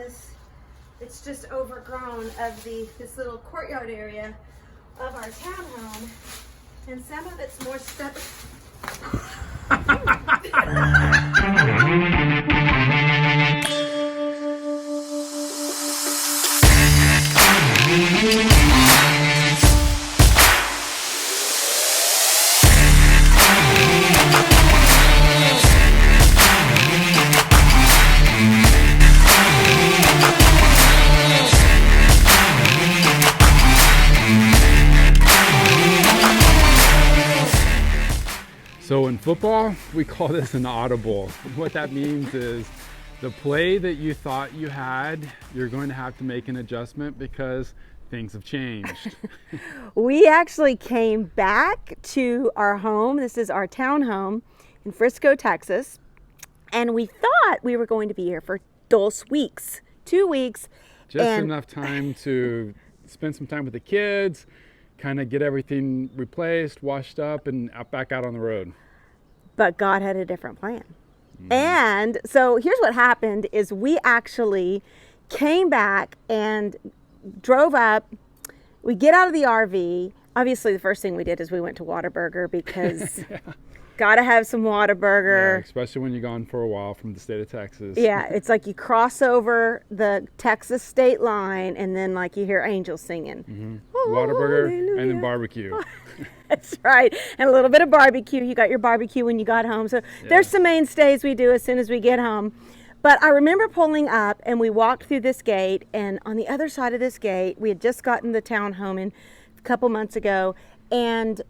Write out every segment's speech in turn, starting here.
this, it's just overgrown of this little courtyard area of our townhome, and some of it's more stuck. So in football, we call this an audible. What that means is the play that you thought you had, you're going to have to make an adjustment because things have changed. We actually came back to our home. This is our townhome in Frisco, Texas. And we thought we were going to be here for 2 weeks. Just enough time to spend some time with the kids, kind of get everything replaced, washed up, and back out on the road. But God had a different plan. And so here's what happened is we actually came back and drove up. We get out of the RV. Obviously, the first thing we did is we went to Whataburger because gotta have some Whataburger. Yeah, especially when you're gone for a while from the state of Texas. Yeah, it's like you cross over the Texas state line and then like you hear angels singing. Oh, Whataburger hallelujah. and then barbecue. That's right. And a little bit of barbecue. You got your barbecue when you got home. So there's some mainstays we do as soon as we get home. But I remember pulling up and we walked through this gate, and on the other side of this gate, we had just gotten the townhome in a couple months ago, and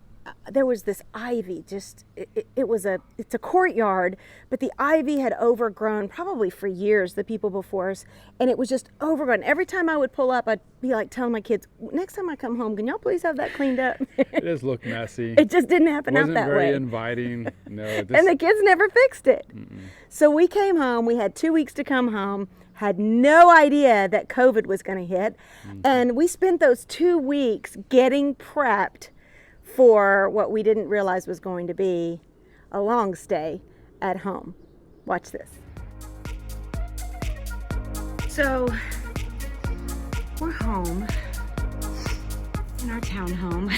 there was this ivy. It's a courtyard, but the ivy had overgrown probably for years, the people before us, and it was just overgrown. Every time I would pull up, I'd be like telling my kids, next time I come home, can y'all please have that cleaned up? It just looked messy. It just didn't happen out that way. Wasn't very inviting. No. And the kids never fixed it. So we came home. We had 2 weeks to come home. Had no idea that COVID was going to hit. And we spent those 2 weeks getting prepped for what we didn't realize was going to be a long stay at home. Watch this. So we're home in our townhome.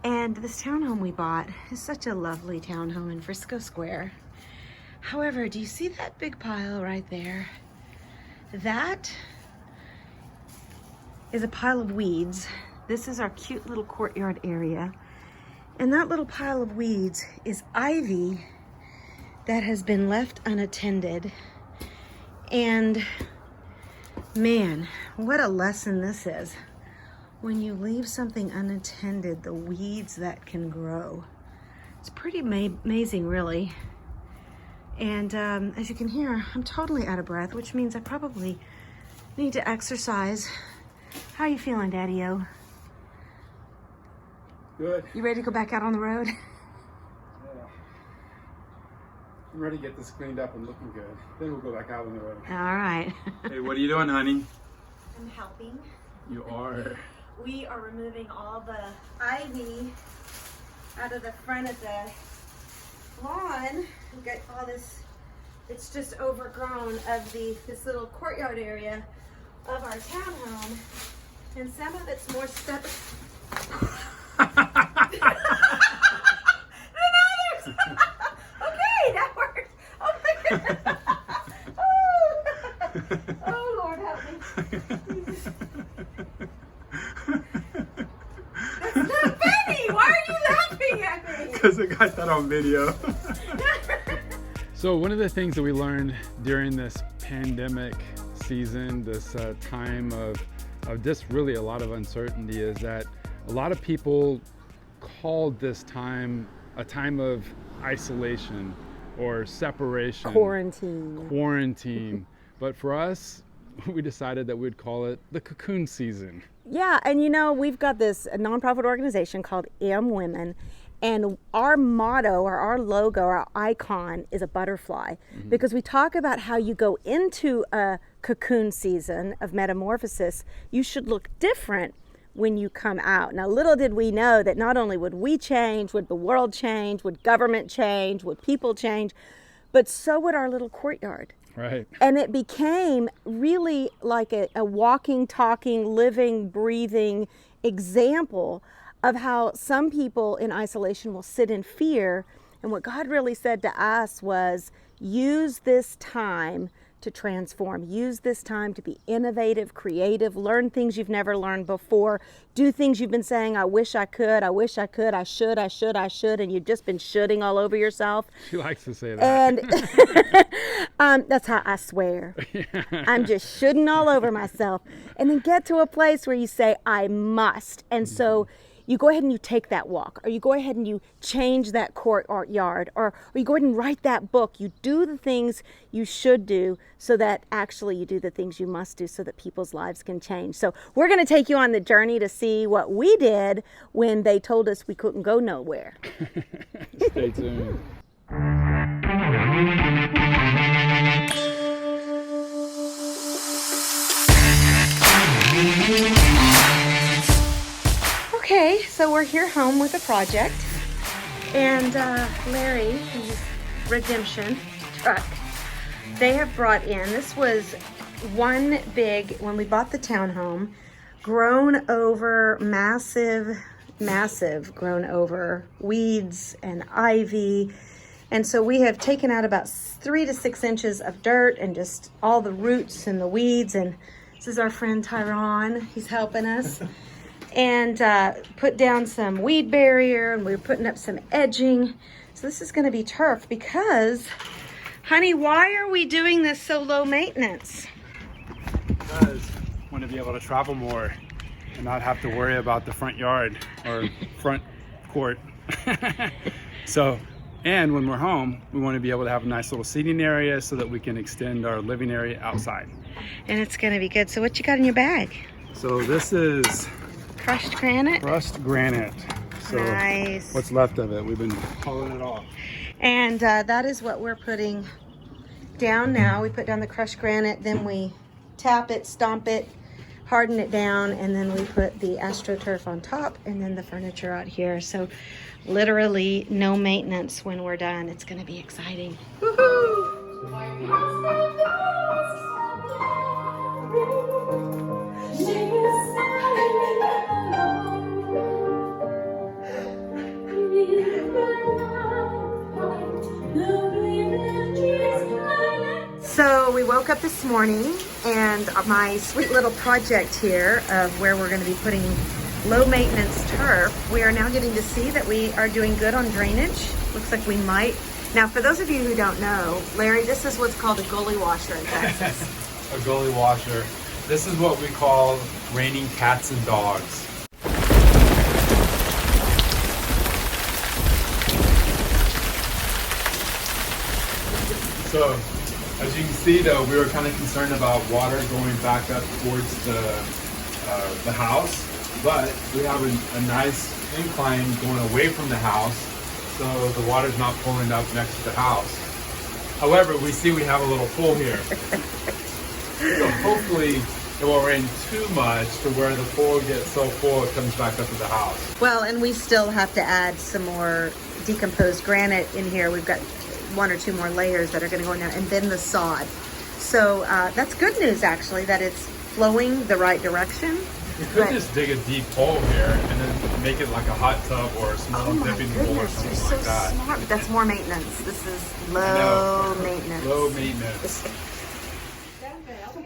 And this townhome we bought is such a lovely townhome in Frisco Square. However, do you see that big pile right there? That is a pile of weeds. This is our cute little courtyard area. And that little pile of weeds is ivy that has been left unattended. And man, what a lesson this is. When you leave something unattended, the weeds that can grow. It's pretty amazing, really. And as you can hear, I'm totally out of breath, which means I probably need to exercise. How are you feeling, Daddy-O? Good. You ready to go back out on the road? Yeah. I'm ready to get this cleaned up and looking good. Then we'll go back out on the road. All right. Hey, what are you doing, honey? I'm helping. You are. We are removing all the ivy out of the front of the lawn. We've got all this, it's just overgrown of this little courtyard area of our townhome. And some of it's more stuck than others. Okay, that worked. Oh my goodness. Oh Lord, help me. That's not funny. Why are you laughing at me? Because I got that on video. So one of the things that we learned during this pandemic season, this time of just really a lot of uncertainty, is that a lot of people called this time a time of isolation or separation. Quarantine. But for us, we decided that we'd call it the cocoon season. Yeah, and you know, we've got this nonprofit organization called Women, and our motto or our logo, our icon is a butterfly, because we talk about how you go into a cocoon season of metamorphosis, you should look different when you come out. Now, little did we know that not only would we change, would the world change, would government change, would people change, but so would our little courtyard. Right. And it became really like a walking, talking, living, breathing example of how some people in isolation will sit in fear. And what God really said to us was, use this time to transform. Use this time to be innovative, creative, learn things you've never learned before, do things you've been saying, I wish I could, I wish I could, I should, and you've just been shoulding all over yourself. She likes to say that. And that's how I swear. Yeah. I'm just shoulding all over myself. And then get to a place where you say, I must. And so you go ahead and you take that walk, or you go ahead and you change that courtyard, or you go ahead and write that book. You do the things you should do so that actually you do the things you must do so that people's lives can change. So we're going to take you on the journey to see what we did when they told us we couldn't go nowhere. Stay tuned. Okay, so we're here home with a project, and Larry and his Redemption truck, they have brought in, this was one big, when we bought the townhome, grown over, massive grown over weeds and ivy. And so we have taken out about 3 to 6 inches of dirt and just all the roots and the weeds. And this is our friend Tyrone, he's helping us. And put down some weed barrier, and we're putting up some edging. So this is going to be turf because, honey, why are we doing this so low maintenance? Because I want to be able to travel more and not have to worry about the front yard or front court. So, and when we're home, we want to be able to have a nice little seating area so that we can extend our living area outside. And it's going to be good. So what you got in your bag? So this is Crushed granite? crushed granite. So Nice. what's left of it, we've been pulling it off. And that is what we're putting down now. We put down the crushed granite, then we tap it, stomp it, harden it down, and then we put the AstroTurf on top, and then the furniture out here. So literally no maintenance when we're done. It's going to be exciting. Woohoo! So we woke up this morning, and my sweet little project here of where we're going to be putting low maintenance turf, we are now getting to see that we are doing good on drainage. Looks like we might. Now, for those of you who don't know, Larry, this is what's called a gully washer in Texas. A gully washer. This is what we call raining cats and dogs. So, as you can see, though, we were kind of concerned about water going back up towards the house, but we have a nice incline going away from the house, so the water's not pulling up next to the house. However, we see we have a little pool here. So hopefully it won't rain too much to where the pool gets so full it comes back up to the house. Well, and we still have to add some more decomposed granite in here. We've got 1 or 2 more layers that are going to go in there, and then the sod. So that's good news, actually, that it's flowing the right direction. We could just dig a deep hole here and then make it like a hot tub or a small dipping pool or something you're so like that. smart. That's more maintenance. This is low maintenance. Low maintenance.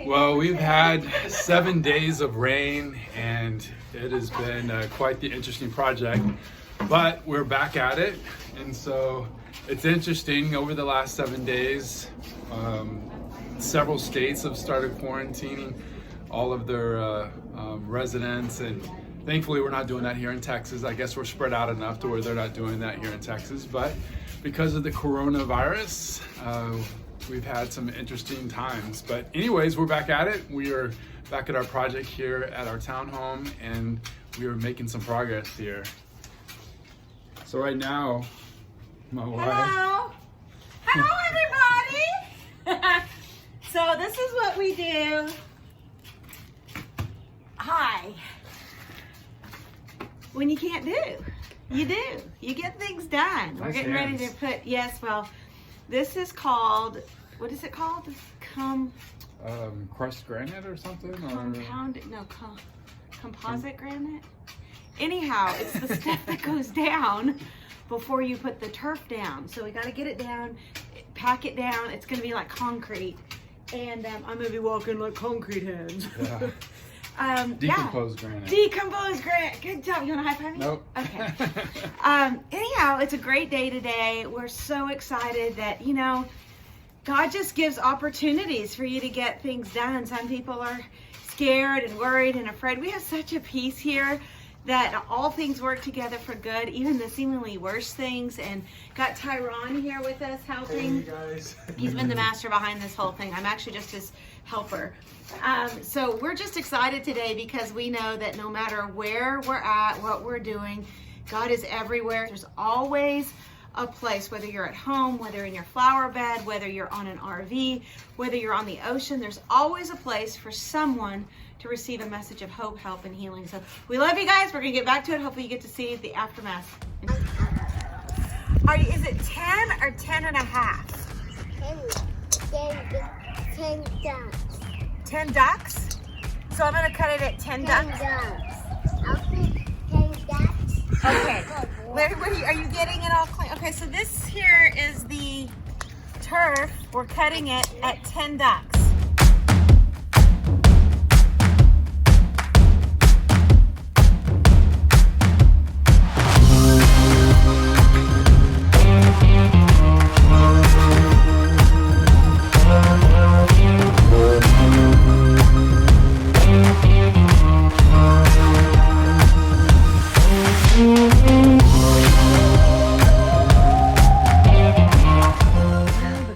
Well, we've had 7 days of rain, and it has been quite the interesting project, but we're back at it. And so it's interesting, over the last 7 days, several states have started quarantining all of their residents, and thankfully we're not doing that here in Texas. I guess we're spread out enough to where they're not doing that here in Texas, but because of the coronavirus, we've had some interesting times. But anyways, we're back at it. We are back at our project here at our townhome, and we are making some progress here. So right now, my wife... Hello! Hello, everybody! So this is what we do. Hi. When you can't do. You do. You get things done. We're Nice getting ready to hands. put, yes, well, This is called, what is it called? Crushed granite or something? Composite granite? Anyhow, it's the stuff that goes down before you put the turf down. So we got to get it down, pack it down. It's going to be like concrete. And I'm going to be walking like concrete hands. Yeah. Decomposed granite. Decomposed granite. Good job. You want to high five me? Nope. Okay. Anyhow, it's a great day today. We're so excited that, you know, God just gives opportunities for you to get things done. Some people are scared and worried and afraid. We have such a peace here that all things work together for good, even the seemingly worst things. And got Tyron here with us helping. Hey guys. He's been the master behind this whole thing. I'm actually just his helper. So we're just excited today because we know that no matter where we're at, what we're doing, God is everywhere. There's always a place, whether you're at home, whether in your flower bed, whether you're on an RV, whether you're on the ocean, there's always a place for someone to receive a message of hope, help, and healing. So we love you guys. We're gonna get back to it. Hopefully you get to see the aftermath. Is it 10 or 10 and a half? 10 ducks. 10 ducks? So I'm gonna cut it at 10 ducks? 10 ducks. I'll put 10 ducks. Okay. Larry, are you getting it all clean? Okay, so this here is the turf. We're cutting it at 10 ducks.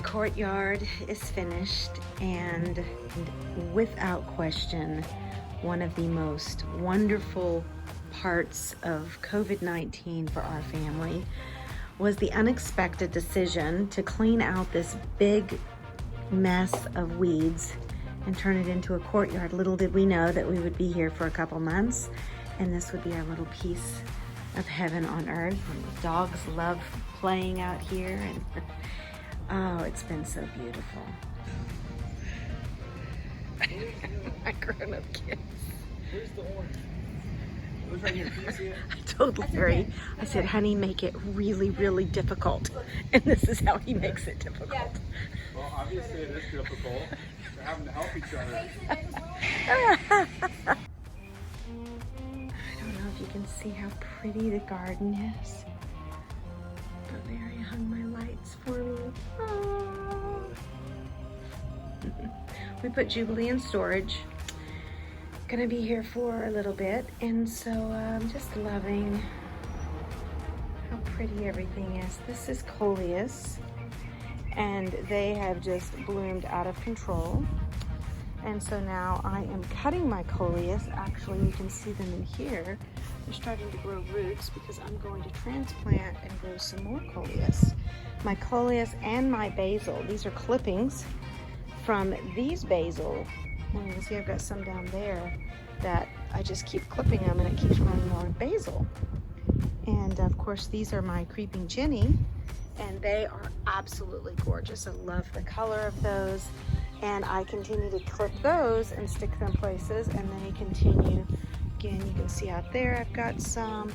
Courtyard is finished, and without question, one of the most wonderful parts of COVID-19 for our family was the unexpected decision to clean out this big mess of weeds and turn it into a courtyard. Little did we know that we would be here for a couple months, and this would be our little piece of heaven on earth. And the dogs love playing out here, and oh, it's been so beautiful. My grown-up kids. Where's the orange? It was right here. Can you see it? I told Larry, I said, honey, make it really, really difficult. And this is how he makes it difficult. Well, obviously it is difficult. We're having to help each other. I don't know if you can see how pretty the garden is. But Larry hung my lights for me. Aww. We put Jubilee in storage. Gonna be here for a little bit, and so I'm just loving how pretty everything is. This is coleus, and they have just bloomed out of control. And so now I am cutting my coleus. Actually, you can see them in here. They're starting to grow roots because I'm going to transplant and grow some more coleus. My coleus and my basil. These are clippings from these basil. And you can see I've got some down there that I just keep clipping them, and it keeps growing more basil. And of course, these are my creeping Jenny, and they are absolutely gorgeous. I love the color of those. And I continue to clip those and stick them places, and then you continue. Again, you can see out there I've got some,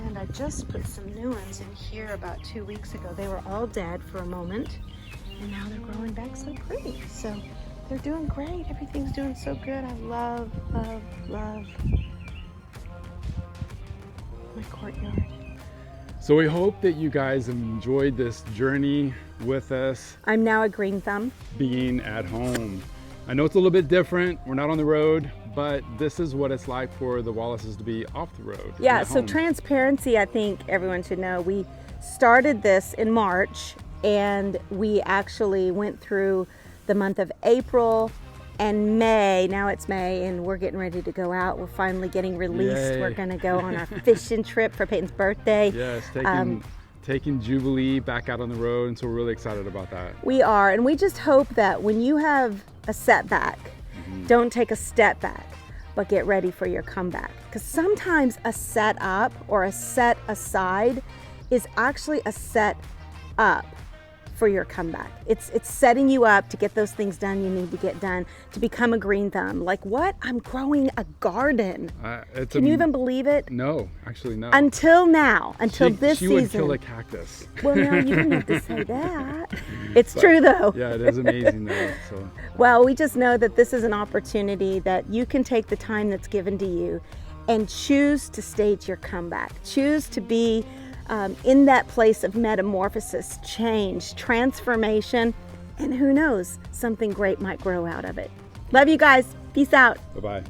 and I just put some new ones in here about 2 weeks ago. They were all dead for a moment, and now they're growing back so pretty. So they're doing great. Everything's doing so good. I love, love, love my courtyard. So we hope that you guys enjoyed this journey with us. I'm now a green thumb. Being at home. I know it's a little bit different. We're not on the road, but this is what it's like for the Wallaces to be off the road. Yeah, so transparency, I think everyone should know. We started this in March, and we actually went through the month of April and May. Now it's May, and we're getting ready to go out. We're finally getting released. Yay. We're going to go on our fishing trip for Peyton's birthday. Yes, taking Jubilee back out on the road, and so we're really excited about that. We are, and we just hope that when you have a setback, don't take a step back, but get ready for your comeback. Because sometimes a set up or a set aside is actually a set up for your comeback. It's setting you up to get those things done you need to get done to become a green thumb. Like what? I'm growing a garden. Can you even believe it? No, actually no. Until now, until this season. She would kill a cactus. Well, no, you didn't have to say that. It's true though. Yeah, it is amazing though. So. Well, we just know that this is an opportunity that you can take the time that's given to you and choose to stage your comeback. Choose to be in that place of metamorphosis, change, transformation, and who knows, something great might grow out of it. Love you guys. Peace out. Bye-bye.